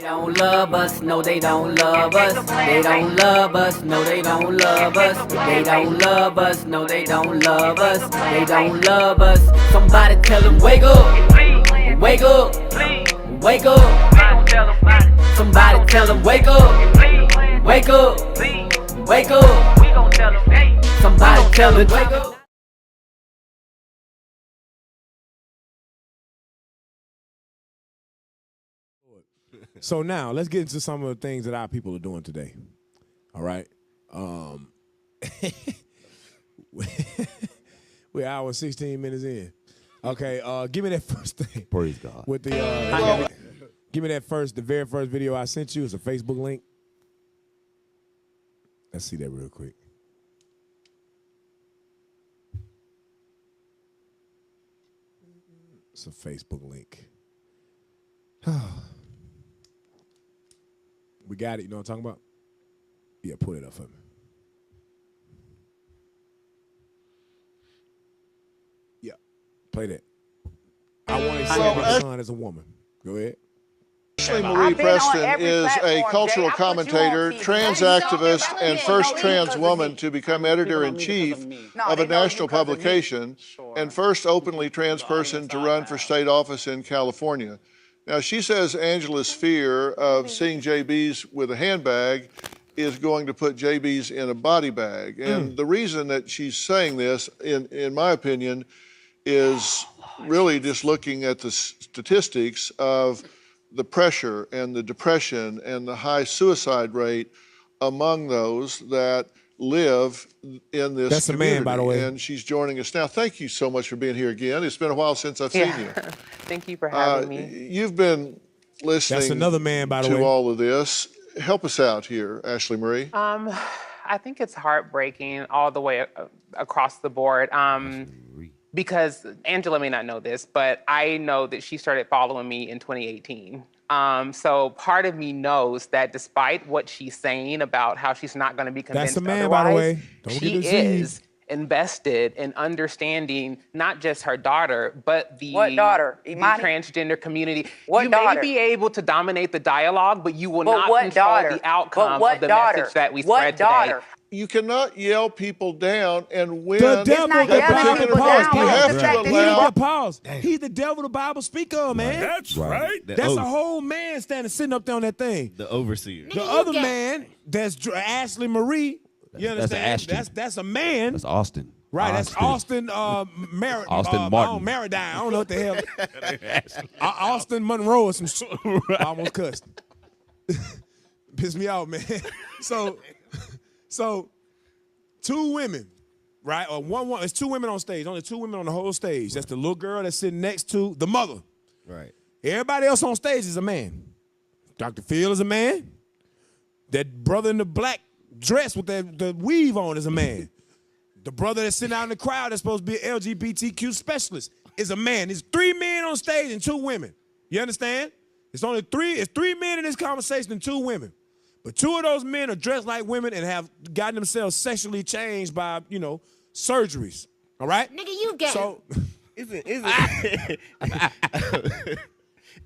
don't love us, no they don't love us. They don't love us, no they don't love us. They don't love us, no they don't love us. They don't love us. Somebody tell them wake up, wake up, wake up. Somebody tell them wake up, wake up, wake up. Somebody tell them wake up. So now let's get into some of the things that our people are doing today. All right. We're hour 16 minutes in. Okay, give me that first thing. Praise God. With the give me that the very first video I sent you. It's a Facebook link. Let's see that real quick. It's a Facebook link. We got it. You know what I'm talking about? Yeah, pull it up for me. Yeah, play that. I want to see my son as a woman. Go ahead. Ashley Marie Preston is a cultural commentator, trans activist, and first trans woman to become editor-in-chief of a national publication, and first openly trans person to run for state office in California. Now, she says Angela's fear of seeing JBs with a handbag is going to put JBs in a body bag. And the reason that she's saying this, in my opinion, is really just looking at the statistics of the pressure and the depression and the high suicide rate among those that live in this That's community. a man, by the way. And she's joining us now. Thank you so much for being here again. It's been a while since I've seen you. Thank you for having me. You've been listening That's another man, by the way. to all of this. Help us out here, Ashley Marie. I think it's heartbreaking all the way across the board. Because Angela may not know this, but I know that she started following me in 2018. So part of me knows that despite what she's saying about how she's not going to be convinced That's a man, otherwise, by the way. Don't she get deceived. is invested in understanding not just her daughter, but the, What daughter? the Imani? transgender community. What you daughter? may be able to dominate the dialogue, but you will But not what control daughter? the outcome But what of the daughter? message that we What spread daughter? today. You cannot yell people down and win. The devil, not the yelling Bible, people pause, down. You have It's to the fact that allow. pause. He's the devil, the Bible speaker, man. That's right. That's a whole man sitting up there on that thing. The overseer. The other man, that's Ashley Marie. You understand? Ashton. That's a man. That's Austin. Right, that's Austin Austin Martin. Maradine. I don't know what the hell. Austin Monroe or some shit. I almost cussed. Pissed me off, man. So two women, right? Or one. It's two women on stage. Only two women on the whole stage. That's the little girl that's sitting next to the mother. Right. Everybody else on stage is a man. Dr. Phil is a man. That brother in the black dress with the weave on is a man. The brother that's sitting out in the crowd that's supposed to be an LGBTQ specialist is a man. There's three men on stage and two women. You understand? It's three men in this conversation and two women. But two of those men are dressed like women and have gotten themselves sexually changed by, surgeries. All right? Nigga, you gay. So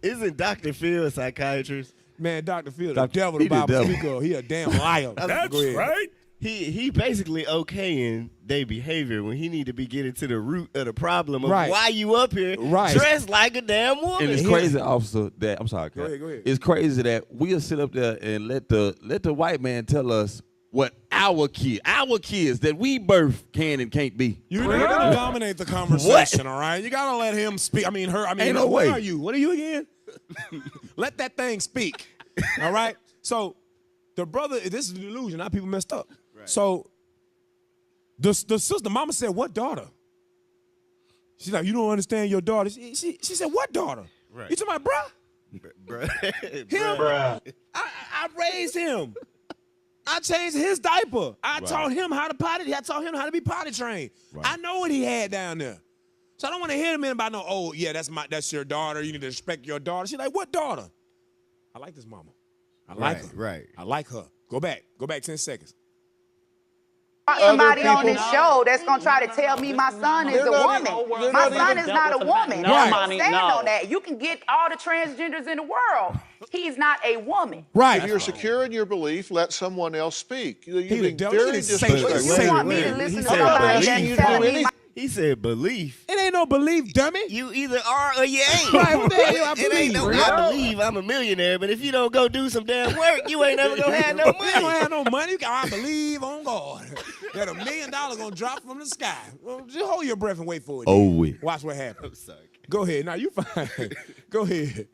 Isn't Dr. Phil a psychiatrist? man, Dr. Phil, the devil, the Bible speaker, he a damn liar. That's right. He basically okaying their behavior when he need to be getting to the root of the problem of Right. why you up here Right. dressed like a damn woman. And it's crazy, officer, that I'm sorry, Kat. Go ahead. It's crazy that we'll sit up there and let the white man tell us what our kids that we birth can and can't be. You're not gonna dominate the conversation, all right? You gotta let him speak. Ain't no where way. are you? What are you again? Let that thing speak. All right? So the brother, this is an illusion. Now people messed up. Right. So the sister, mama said, what daughter? She's like, you don't understand your daughter. She said, what daughter? Right. You talking about bruh? Him? I raised him. I changed his diaper. I taught him how to potty. I taught him how to be potty trained. Right. I know what he had down there. So I don't want to hear him in about no, oh, yeah, that's your daughter. You need to respect your daughter. She's like, what daughter? I like this mama. I like her. Right. I like her. Go back 10 seconds. somebody on people. this show that's going to try to tell me my son is a woman. My son is not a woman. I don't stand on that. You can get all the transgenders in the world. He's not a woman. Right. If you're secure in your belief, let someone else speak. You're the being devil. very He didn't say disrespectful. You want me to listen to said somebody belief. that's telling me my... He said belief. It ain't no belief, dummy. You either are or you ain't. Right, what the hell I It ain't believe? no, I believe I'm a millionaire, but if you don't go do some damn work, you ain't never gonna have no You ain't gonna money. have no money. I believe on God that $1 million gonna drop from the sky. Well, just hold your breath and wait for it. Oh, wait. Watch what happens. I'm sorry. Go ahead. Now you fine. Go ahead.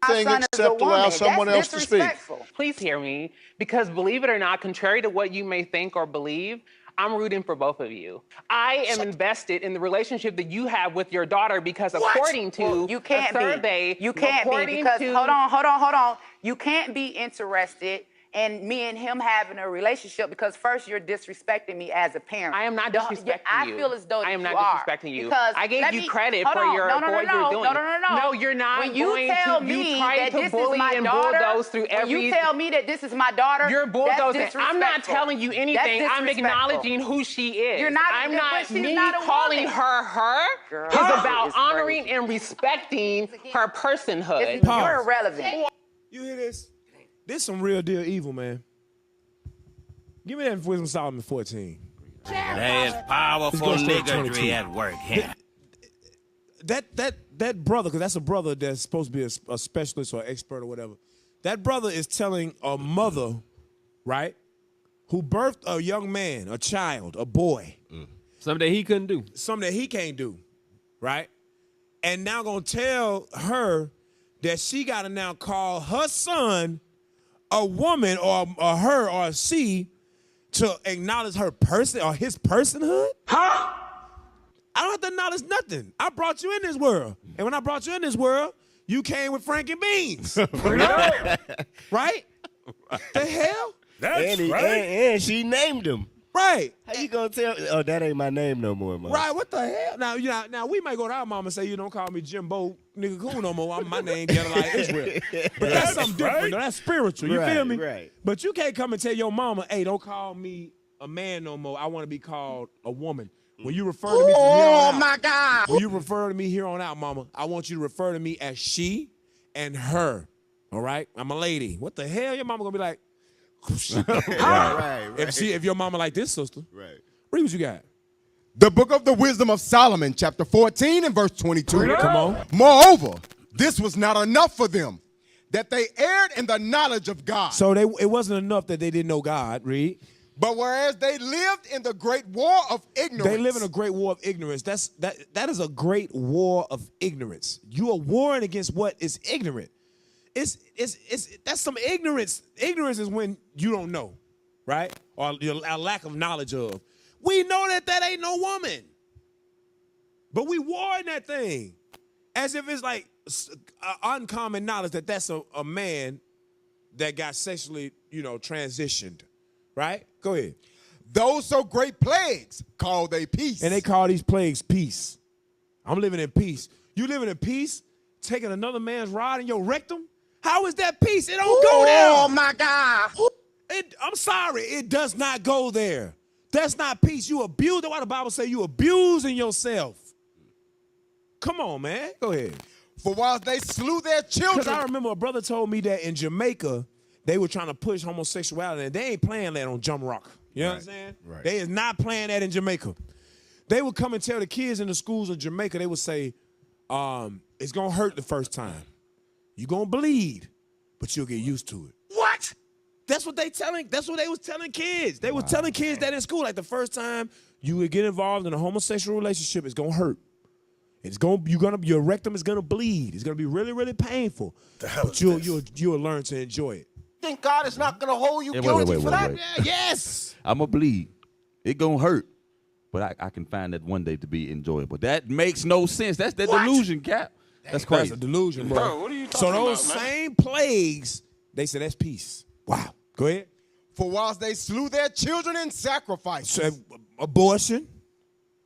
Thing son is a except allow woman. someone That's else to speak. disrespectful. Please hear me, because believe it or not, contrary to what you may think or believe, I'm rooting for both of you. I am invested in the relationship that you have with your daughter because according to You can't a survey, be. You can't be because hold on. You can't be interested in me and him having a relationship because first you're disrespecting me as a parent. I am not disrespecting you. I feel as though I am you not are, disrespecting you. because I gave let you me- credit hold for on. your No, for what you're doing. No, you're not when you going tell to. me You tried that to this is bully my and daughter, bulldoze through when you every. tell me that this is my daughter, You're bulldozing. that's I'm not disrespectful. telling you anything. That's I'm disrespectful. acknowledging who she is. You're not- I'm but not. she's Me not a calling woman. her Girl, is about it's honoring crazy. and respecting her personhood. Pause. You're irrelevant. You hear this? This some real deal evil, man. Give me that Wisdom of Solomon 14. There's powerful Let's go straight to 22. niggardry at work here. That brother, because that's a brother that's supposed to be a specialist or expert or whatever. That brother is telling a mother, right, who birthed a young man, a child, a boy, Something that he couldn't do. something that he can't do, right? And now gonna tell her that she gotta now call her son a woman or her or a she to acknowledge her person or his personhood? Huh? I don't have to acknowledge nothing. I brought you in this world. And when I brought you in this world, you came with Frank and beans. Right? The hell? And she named him. Right. How you gonna tell? Oh, that ain't my name no more, man. Right, what the hell? Now we might go to our mama and say, you don't call me Jimbo nigga cool no more. My name Gedaliah Israel. But that's something different. Though. That's spiritual. You feel me? Right. But you can't come and tell your mama, hey, don't call me a man no more. I want to be called a woman. When you refer to me from here on out, my God. when you refer to me here on out, mama, I want you to refer to me as she and her. All right? I'm a lady. What the hell? Your mama gonna be like, Right. if your mama like this, sister. Right. Read what you got. The book of the Wisdom of Solomon, chapter 14 and verse 22. Come on. Moreover, this was not enough for them, that they erred in the knowledge of God. So it wasn't enough that they didn't know God. Read. But whereas they lived in the great war of ignorance. They live in a great war of ignorance. That is a great war of ignorance. You are warring against what is ignorant. That's some ignorance. Ignorance is when you don't know, right? Or a lack of knowledge of. We know that ain't no woman. But we warring that thing as if it's like uncommon knowledge that that's a man that got sexually, transitioned, right? Go ahead. Those so great plagues call they peace. And they call these plagues peace. I'm living in peace. You living in peace, taking another man's rod in your rectum? How is that peace? It don't go there. Oh, my God. I'm sorry. It does not go there. That's not peace. You abuse. That's why the Bible say you abusing yourself. Come on, man. Go ahead. For whilst they slew their Because children. I remember a brother told me that in Jamaica, they were trying to push homosexuality, and they ain't playing that on Jump Rock. You know what I'm saying? Right. They is not playing that in Jamaica. They would come and tell the kids in the schools of Jamaica, they would say, it's going to hurt the first time. You're going to bleed, but you'll get used to it. What? That's what they was telling kids. They were telling kids that in school. Like the first time you would get involved in a homosexual relationship, it's going to hurt. Your rectum is gonna bleed. It's gonna be really, really painful. But you'll learn to enjoy it. Think God is not going to hold you Wait, guilty wait, for that? wait. Yes. I'm going to bleed. It going to hurt. But I can find that one day to be enjoyable. That makes no sense. That's the delusion, Cap. That's crazy. That's a delusion, bro. Bro, what are you talking So those about, man? same plagues, they said that's peace. Wow. Go ahead. For whilst they slew their children in sacrifice. So, abortion.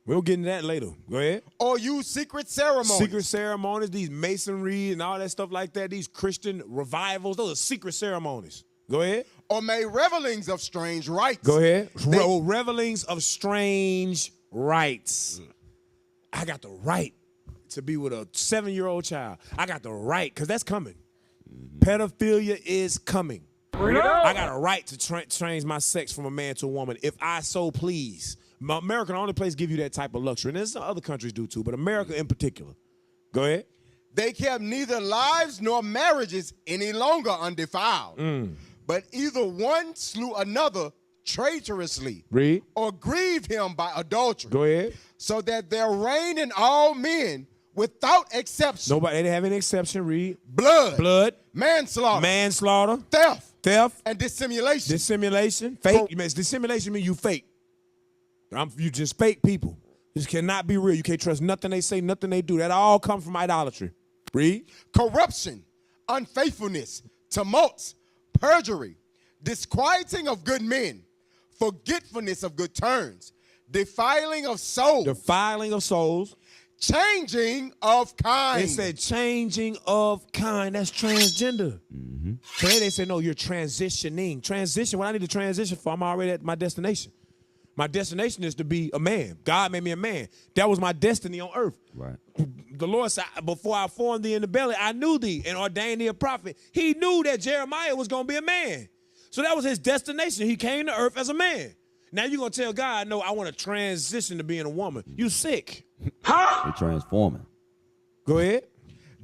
We'll get into that later. Go ahead. Or use secret ceremonies. Secret ceremonies, these masonry and all that stuff like that, these Christian revivals, those are secret ceremonies. Go ahead. or made revelings of strange rites. Go ahead. Revelings of strange rights. I got the right to be with a 7-year-old child. I got the right, because that's coming. Pedophilia is coming. I got a right to change my sex from a man to a woman if I so please. America, the only place give you that type of luxury. And there's some other countries do too, but America in particular. Go ahead. They kept neither lives nor marriages any longer undefiled, but either one slew another traitorously. Read. Or grieved him by adultery. Go ahead. So that there reigned in all men without exception. Nobody, they didn't have any exception. Read. Blood. Manslaughter. Theft. And dissimulation. Fake. Dissimulation means you fake. You just fake people. This cannot be real. You can't trust nothing they say, nothing they do. That all comes from idolatry. Read. Corruption, unfaithfulness, tumults, perjury, disquieting of good men, forgetfulness of good turns, defiling of souls. Changing of kind. They said changing of kind. That's transgender. So they say, no, you're transitioning. Transition, what I need to transition for, I'm already at my destination. My destination is to be a man. God made me a man. That was my destiny on earth. Right. The Lord said, before I formed thee in the belly, I knew thee and ordained thee a prophet. He knew that Jeremiah was going to be a man. So that was his destination. He came to earth as a man. Now you're going to tell God, no, I want to transition to being a woman. You sick. They're transforming. Go ahead.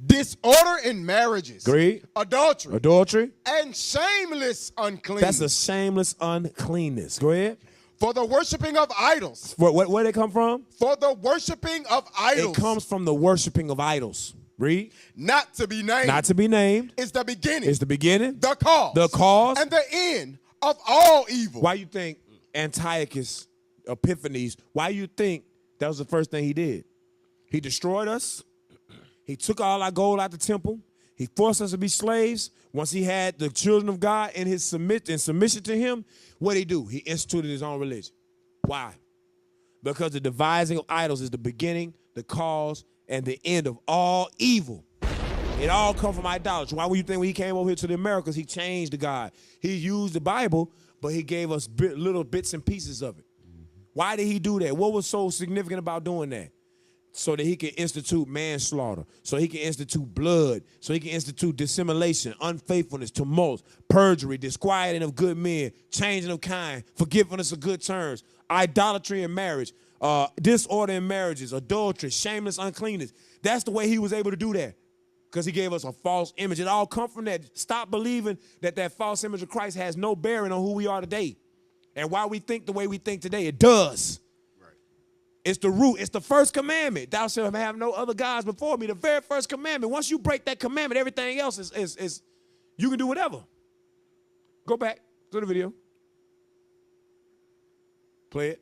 Disorder in marriages. Greed. Adultery. And shameless uncleanness. That's a shameless uncleanness. Go ahead. For the worshiping of idols. Where they come from? For the worshiping of idols. It comes from the worshiping of idols. Read. Not to be named. Not to be named. It's the beginning. The cause. The cause. And the end of all evil. Why you think Antiochus Epiphanes, why you think that was the first thing he did? He destroyed us. He took all our gold out the temple. He forced us to be slaves. Once he had the children of God in submission to him, what did he do? He instituted his own religion. Why? Because the devising of idols is the beginning, the cause, and the end of all evil. It all comes from idolatry. Why would you think when he came over here to the Americas, he changed the God? He used the Bible, but he gave us little bits and pieces of it. Why did he do that? What was so significant about doing that? So that he can institute manslaughter, so he can institute blood, so he can institute dissimulation, unfaithfulness, tumults, perjury, disquieting of good men, changing of kind, forgiveness of good terms, idolatry in marriage, disorder in marriages, adultery, shameless uncleanness. That's the way he was able to do that, because he gave us a false image. It all comes from that. Stop believing that false image of Christ has no bearing on who we are today and why we think the way we think today. It does. It's the root. It's the first commandment. Thou shalt have no other gods before me. The very first commandment. Once you break that commandment, everything else is you can do whatever. Go back to the video. Play it.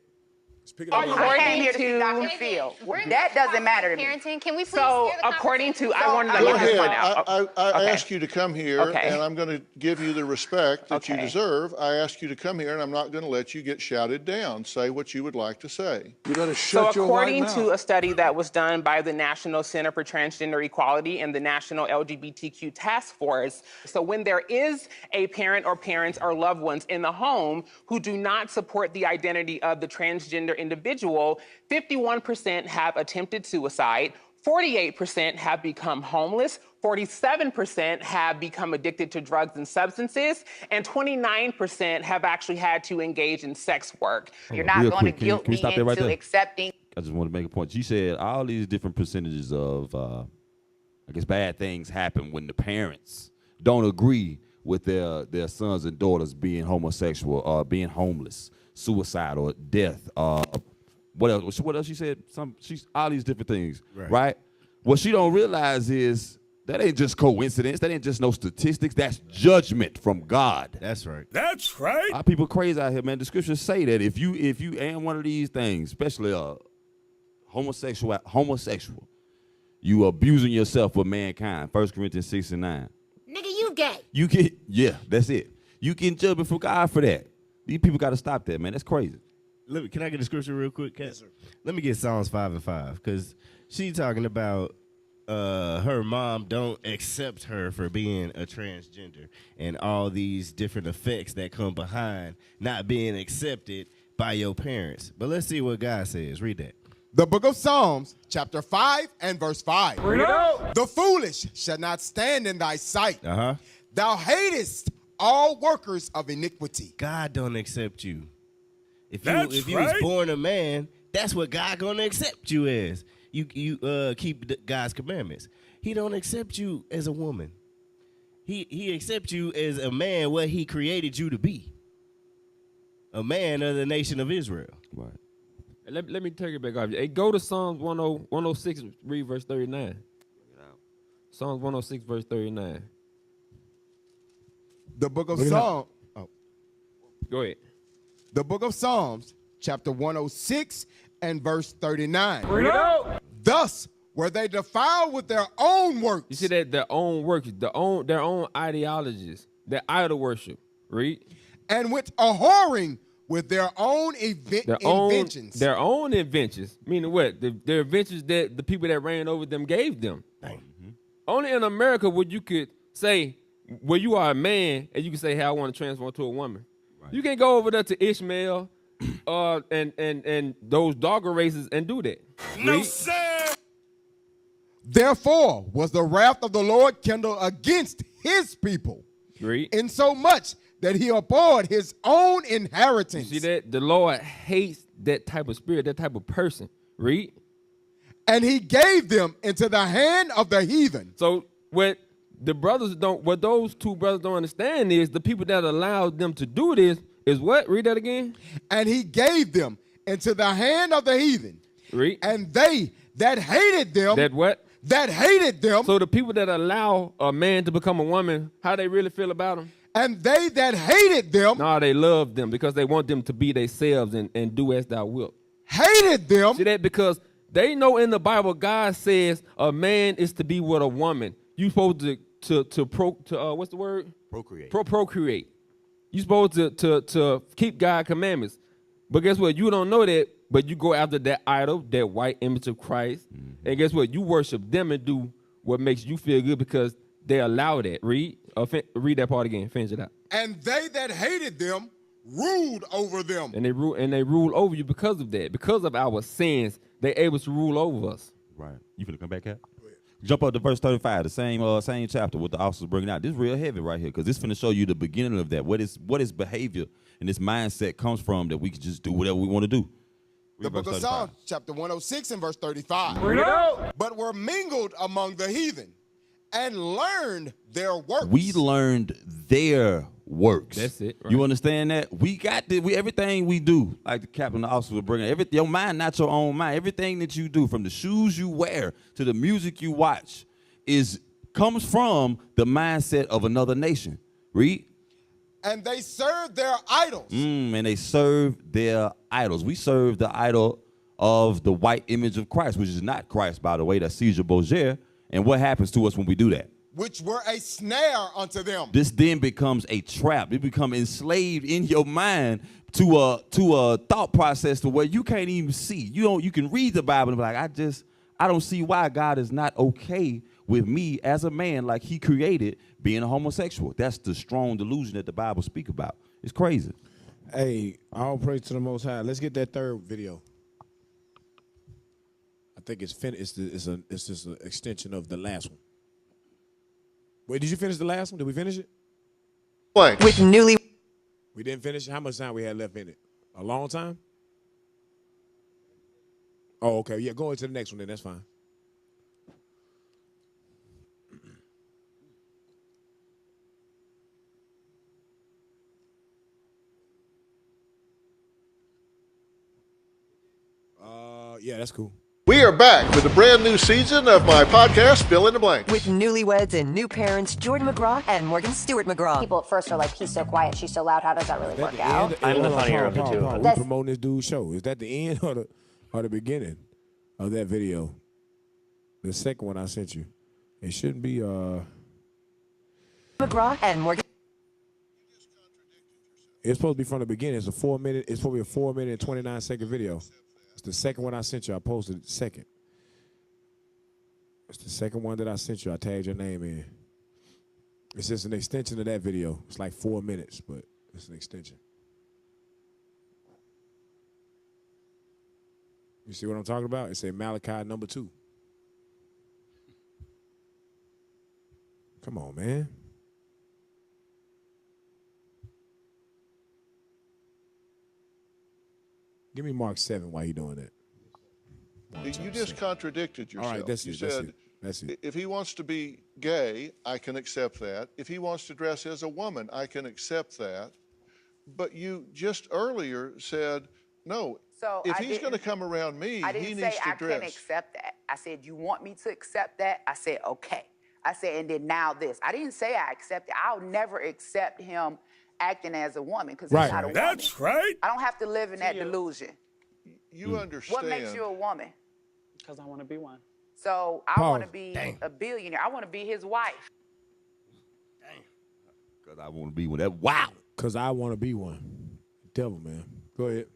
Let's pick it up. I came here to see Dr. Phil. That doesn't matter to me. Parenting. Can we please according to, I wanted to Go get this one ahead. out. I asked you to come here, and I'm going to give you the respect that you deserve. I asked you to come here, and I'm not going to let you get shouted down. Say what you would like to say. You better shut your white mouth. According to a study that was done by the National Center for Transgender Equality and the National LGBTQ Task Force, so when there is a parent or parents or loved ones in the home who do not support the identity of the transgender individual, 51% have attempted suicide, 48% have become homeless, 47% have become addicted to drugs and substances, and 29% have actually had to engage in sex work. You're not going to guilt me into accepting. I just want to make a point. She said all these different percentages of, I guess, bad things happen when the parents don't agree with their sons and daughters being homosexual or being homeless, suicide or death. What else she said? She's all these different things, right? What she don't realize is that ain't just coincidence. That ain't just no statistics. That's judgment from God. That's right. That's right. Our people crazy out here, man. The scriptures say that if you ain't one of these things, especially homosexual, you abusing yourself for mankind. 1 Corinthians 6:9. Nigga, you gay. You get, yeah, that's it. You getting judged before God for that. These people got to stop that, man. That's crazy. Can I get a scripture real quick, Kat? Yes, sir. Let me get Psalms 5:5, because she talking about her mom don't accept her for being a transgender and all these different effects that come behind not being accepted by your parents. But let's see what God says. Read that. The book of Psalms, chapter 5 and verse 5. Bring it out. The foolish shall not stand in thy sight. Uh-huh. Thou hatest all workers of iniquity. God don't accept you. If you Right. was born a man, that's what God gonna accept you as. You keep God's commandments. He don't accept you as a woman. He accepts you as a man, what he created you to be. A man of the nation of Israel. Right. Let me take it back off. Hey, go to Psalms 106, read verse 39. Psalms 106, verse 39. The book of Look it Psalms. Go ahead. The book of Psalms, chapter 106 and verse 39. Bring it out. Thus were they defiled with their own works. You see that their own works, their own ideologies, their idol worship. Read. And went a whoring with their own inventions. Their own inventions. Meaning what? Their inventions that the people that ran over them gave them. Mm-hmm. Only in America would you could say, well, you are a man, and you can say, hey, I want to transform to a woman. Right. You can't go over there to Ishmael and those dogger races and do that. No, Read. sir. Therefore was the wrath of the Lord kindled against his people. Read. Insomuch that he abhorred his own inheritance. You see that? The Lord hates that type of spirit, that type of person. Read. And he gave them into the hand of the heathen. So what those two brothers don't understand is the people that allowed them to do this is what? Read that again. And he gave them into the hand of the heathen. Read. And they that hated them. That what? That hated them. So the people that allow a man to become a woman, how they really feel about him? And they that hated them. No, they love them because they want them to be themselves and do as thou wilt. Hated them. See that? Because they know in the Bible God says a man is to be with a woman. You supposed to what's the word? Procreate. Procreate. You supposed to keep God's commandments. But guess what? You don't know that, but you go after that idol, that white image of Christ. Mm-hmm. And guess what? You worship them and do what makes you feel good because they allow that. Read that part again. Finish it out. And they that hated them ruled over them. And they rule over you because of that. Because of our sins, they're able to rule over us. Right. You finna come back, Cap? Jump up to verse 35, the same chapter with the officers bringing out. This is real heavy right here because this finna show you the beginning of that. What is behavior and this mindset comes from that we can just do whatever we want to do. The book of Psalms, chapter 106 and verse 35. Bring it out. But were mingled among the heathen and learned their works. We learned their works. That's it. Right. You understand that? We got everything we do, like the captain and the officer will bring it. Your mind, not your own mind. Everything that you do, from the shoes you wear to the music you watch, comes from the mindset of another nation. Read. And they served their idols. And they served their idols. We serve the idol of the white image of Christ, which is not Christ, by the way. That's Caesar Borgia. And what happens to us when we do that? Which were a snare unto them. This then becomes a trap. It becomes enslaved in your mind to a thought process to where you can't even see. You can read the Bible and be like, I don't see why God is not okay with me as a man like he created being a homosexual. That's the strong delusion that the Bible speaks about. It's crazy. Hey, all praise to the Most High. Let's get that third video. I think it's finished. It's just an extension of the last one. Wait, did you finish the last one? Did we finish it? Blank. With newly. We didn't finish it? How much time we had left in it? A long time? Oh, okay. Yeah, go into the next one then. That's fine. Yeah, that's cool. We are back with a brand new season of my podcast, Fill in the Blank. With newlyweds and new parents, Jordan McGraw and Morgan Stewart McGraw. People at first are like, he's so quiet, she's so loud, how does that really work out? I'm the funnier of the two. We promoting this dude's show. Is that the end or the beginning of that video? The second one I sent you. It shouldn't be McGraw and Morgan. It's supposed to be from the beginning. It's supposed to be a 4 minute and 29 second video. It's the second one I sent you. I posted it second. It's the second one that I sent you. I tagged your name in. It's just an extension of that video. It's like 4 minutes, but it's an extension. You see what I'm talking about? It said Malachi number 2. Come on, man. Give me Mark 7 while you doing that. You just contradicted yourself. All right, that's you it. said, that's it. if he wants to be gay, I can accept that. If he wants to dress as a woman, I can accept that. But you just earlier said, no, So if he's going to come around me, I didn't he say needs to I dress. can accept that. I said, you want me to accept that? I said, okay. I said, and then now this. I didn't say I accept it. I'll never accept him acting as a woman because he's not a woman. That's right. I don't have to live in that delusion. You understand. What makes you a woman? Because I want to be one. So I want to be a billionaire. I want to be his wife. Because I want to be one. That wow. Because I want to be one. Devil, man. Go ahead.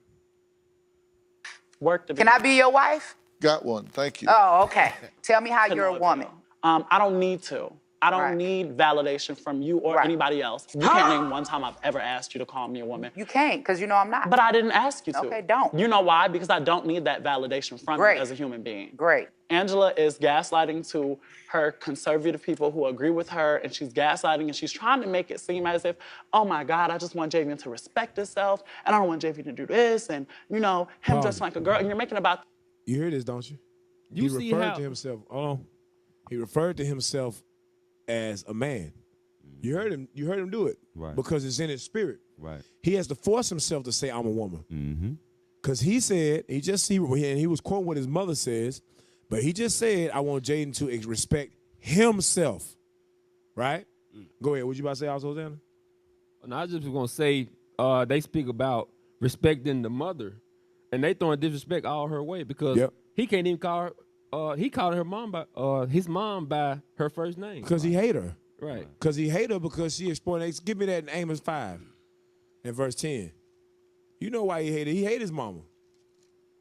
Can I be your wife? Got one. Thank you. Oh, okay. Tell me how you're a woman. I don't need to. I don't need validation from you or anybody else. You can't name one time I've ever asked you to call me a woman. You can't, because you know I'm not. But I didn't ask you to. Okay, don't. You know why? Because I don't need that validation from you as a human being. Great. Angela is gaslighting to her conservative people who agree with her, and she's gaslighting and she's trying to make it seem as if, oh my God, I just want Javian to respect himself, and I don't want Javian to do this, and you know, him dressing like a girl, and you're making about. You hear this, don't you? You he see referred how to himself. Hold on. He referred to himself as a man. You heard him. You heard him do it. Right. Because it's in his spirit. Right. He has to force himself to say, "I'm a woman." Mm-hmm. Because he said, and he was quoting what his mother says, but he just said, "I want Jaden to respect himself." Right. Go ahead. What you about to say, also, Hosanna? No, I just was gonna say they speak about respecting the mother, and they throwing disrespect all her way because he can't even call her. He called her mom by his mom by her first name. Because he hate her. Right. Because he hate her because she exploited. Give me that in Amos 5 and verse 10. You know why he hated? He hated his mama.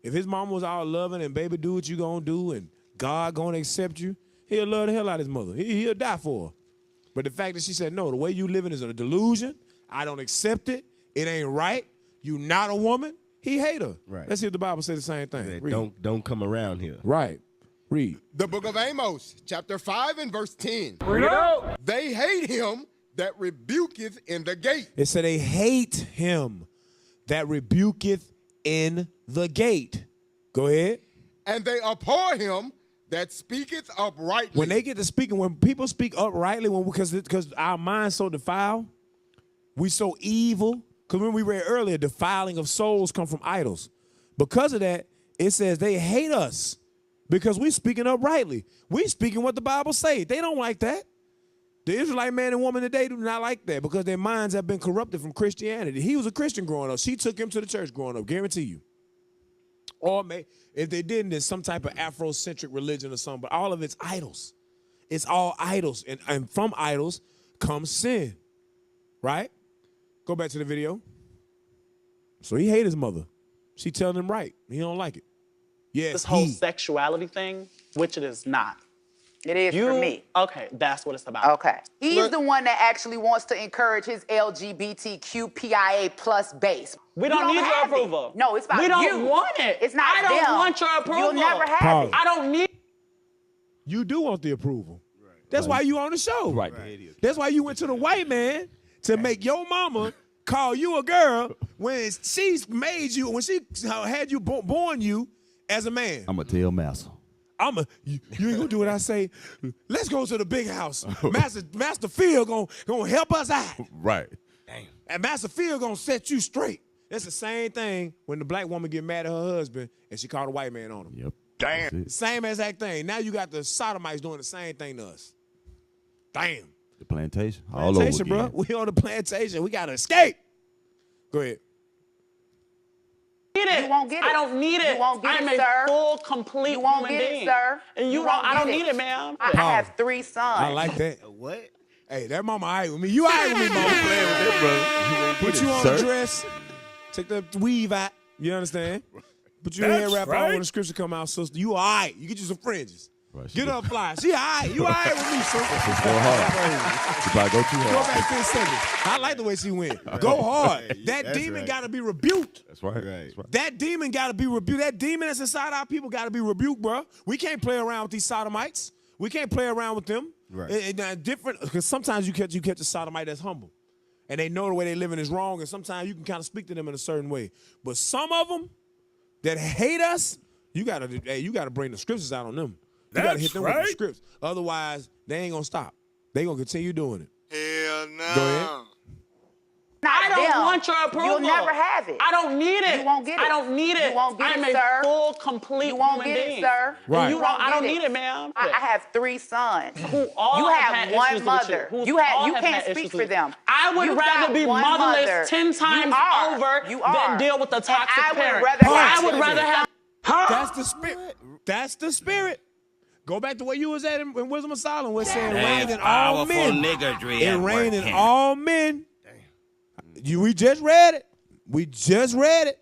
If his mama was all loving and baby, do what you gonna do and God gonna accept you, he'll love the hell out of his mother. He'll die for her. But the fact that she said, no, the way you living is a delusion. I don't accept it. It ain't right. You not a woman. He hate her. Right. Let's see if the Bible says the same thing. Don't come around here. Right. Read. The book of Amos, chapter 5 and verse 10. Read it out. They hate him that rebuketh in the gate. It said they hate him that rebuketh in the gate. Go ahead. And they abhor him that speaketh uprightly. When they get to speaking, when people speak uprightly, because our mind's so defiled, we so evil. Because when we read earlier, defiling of souls come from idols. Because of that, it says they hate us. Because we speaking uprightly. We speaking what the Bible say. They don't like that. The Israelite man and woman today do not like that because their minds have been corrupted from Christianity. He was a Christian growing up. She took him to the church growing up, guarantee you. Or if they didn't, it's some type of Afrocentric religion or something. But all of it's idols. It's all idols. And from idols comes sin. Right? Go back to the video. So he hated his mother. She telling him right. He don't like it. Yes, this whole sexuality thing, which it is not. It is for me. Okay, that's what it's about. Okay. He's the one that actually wants to encourage his LGBTQPIA plus base. We don't need your approval. No, it's about you. you. We don't want it. It's not I don't them. want your approval. You'll never have it. I don't need. You do want the approval. That's why you on the show. Right. That's why you went to the white man to make your mama call you a girl when she's made you, when she had you born you as a man. I'm going to tell Massa. You ain't gonna do what I say. Let's go to the big house. Master Phil gonna help us out. Right. Damn. And Master Phil gonna set you straight. That's the same thing when the black woman get mad at her husband and she called a white man on him. Yep. Damn. Same exact thing. Now you got the sodomites doing the same thing to us. Damn. The plantation. Plantation, bro. We on the plantation. We gotta escape. Go ahead. You won't get it. I don't need it. You won't get I'm it, a sir. full, complete You won't human get being. it, sir. And I don't need it, ma'am. I have 3 sons. I like that. What? Hey, that mama all right with me. You all right with me, mama? Playing with that, brother. Put you on the dress. Take the weave out. You understand? Put your hair wrap on when the scripture come out, sister. You all right. You get you some fringes. Right, Get her a flyer. She all right. You all right with me, sir? Just go hard. You probably go too hard. Go back 10 seconds. I like the way she went. Go hard. That demon got to be rebuked. That's right. That's right. That demon got to be rebuked. That demon that's inside our people got to be rebuked, bro. We can't play around with these sodomites. We can't play around with them. Right. Different, because sometimes you catch a sodomite that's humble, and they know the way they living is wrong, and sometimes you can kind of speak to them in a certain way. But some of them that hate us, you gotta bring the scriptures out on them. You gotta hit them with the scripts. Otherwise, they ain't gonna stop. They gonna continue doing it. Hell no. Go ahead. I don't want your approval. You'll never have it. I don't need it. You won't get it. I don't need it. You won't get I'm it, sir. a full, complete You won't human get being. it, sir. Right. I don't need it, ma'am. I have 3 sons. Who all You have have had one issues with mother. you You can't speak for them. I would You rather got be one motherless mother. 10 times over than deal with a toxic parent. I would rather have. That's the spirit. That's the spirit. Go back to where you was at in Wisdom of Solomon, where it said reign in all men. It reign in all men. We just read it.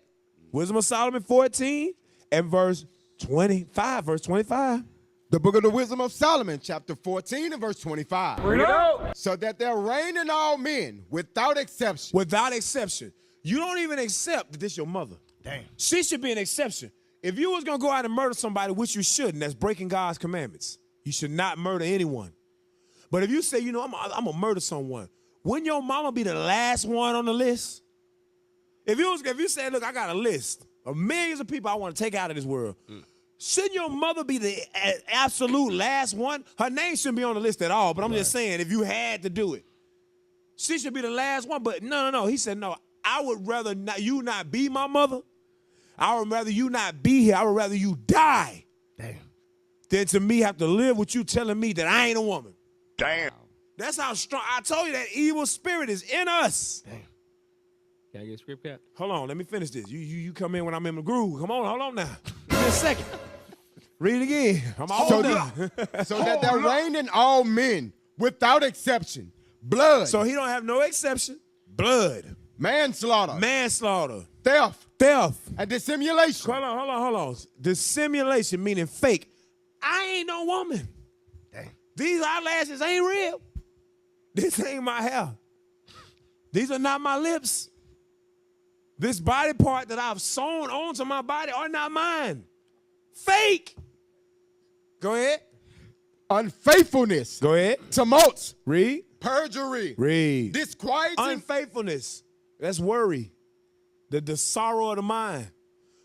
Wisdom of Solomon 14 and verse 25. The book of the Wisdom of Solomon, chapter 14 and verse 25. Bring it out. So that there reign in all men without exception. Without exception. You don't even accept that this your mother. Damn. She should be an exception. If you was going to go out and murder somebody, which you shouldn't, that's breaking God's commandments. You should not murder anyone. But if you say, I'm going to murder someone, wouldn't your mama be the last one on the list? If you said, look, I got a list of millions of people I want to take out of this world, shouldn't your mother be the absolute last one? Her name shouldn't be on the list at all, but I'm just saying, if you had to do it, she should be the last one. But no. He said, no, I would rather you not be my mother. I would rather you not be here. I would rather you die. Damn. Than to me have to live with you telling me that I ain't a woman. Damn. That's how strong. I told you that evil spirit is in us. Damn. Can I get a script cap? Hold on, let me finish this. You come in when I'm in the groove. Come on, hold on now. Give me a second. Read it again. I'm all done. So that there reign in all men without exception. Blood. So he don't have no exception. Blood. Manslaughter. Theft. And dissimulation. Hold on. Dissimulation meaning fake. I ain't no woman. Damn. These eyelashes ain't real. This ain't my hair. These are not my lips. This body part that I've sewn onto my body are not mine. Fake. Go ahead. Unfaithfulness. Go ahead. Tumults. Read. Perjury. Read. Disquieting. Unfaithfulness. That's worry. The sorrow of the mind.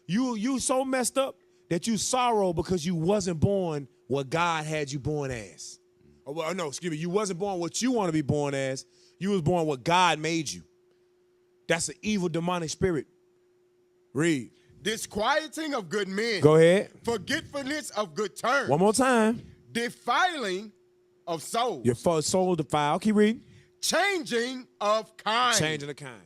You so messed up that you sorrow because you wasn't born what God had you born as. You wasn't born what you want to be born as. You was born what God made you. That's an evil demonic spirit. Read. Disquieting of good men. Go ahead. Forgetfulness of good terms. One more time. Defiling of souls. Your soul defiled. Keep reading. Changing of kind. Changing of kind.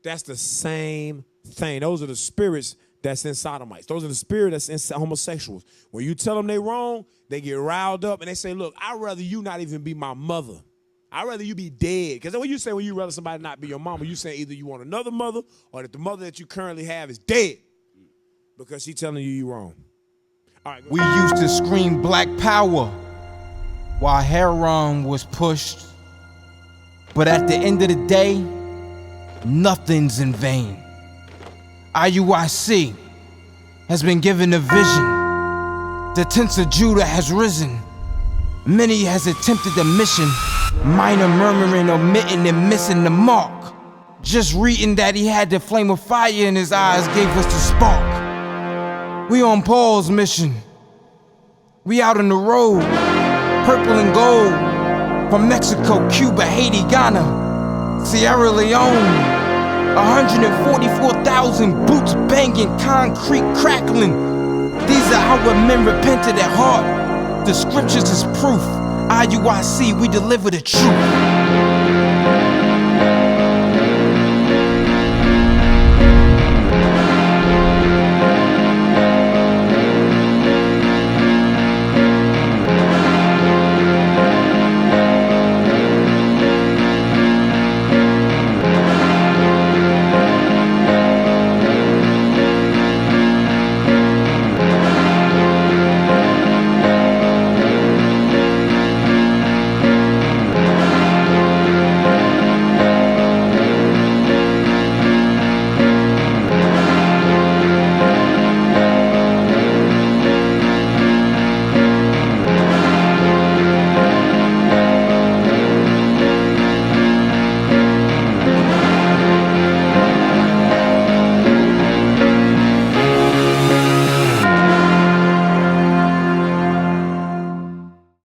That's the same thing. Those are the spirits that's in sodomites. Those are the spirits that's in homosexuals. When you tell them they wrong, they get riled up and they say, look, I'd rather you not even be my mother. I'd rather you be dead. Because when you say when you rather somebody not be your mama, you say either you want another mother or that the mother that you currently have is dead because she's telling you wrong. All right, we used to scream black power while heroin was pushed. But at the end of the day, nothing's in vain. IUIC has been given a vision. The tents of Judah has risen. Many has attempted the mission. Minor murmuring, omitting, and missing the mark. Just reading that he had the flame of fire in his eyes gave us the spark. We on Paul's mission. We out on the road. Purple and gold. From Mexico, Cuba, Haiti, Ghana, Sierra Leone. 144,000 boots banging, concrete crackling. These are our men repented at heart. The scriptures is proof. IUIC, we deliver the truth.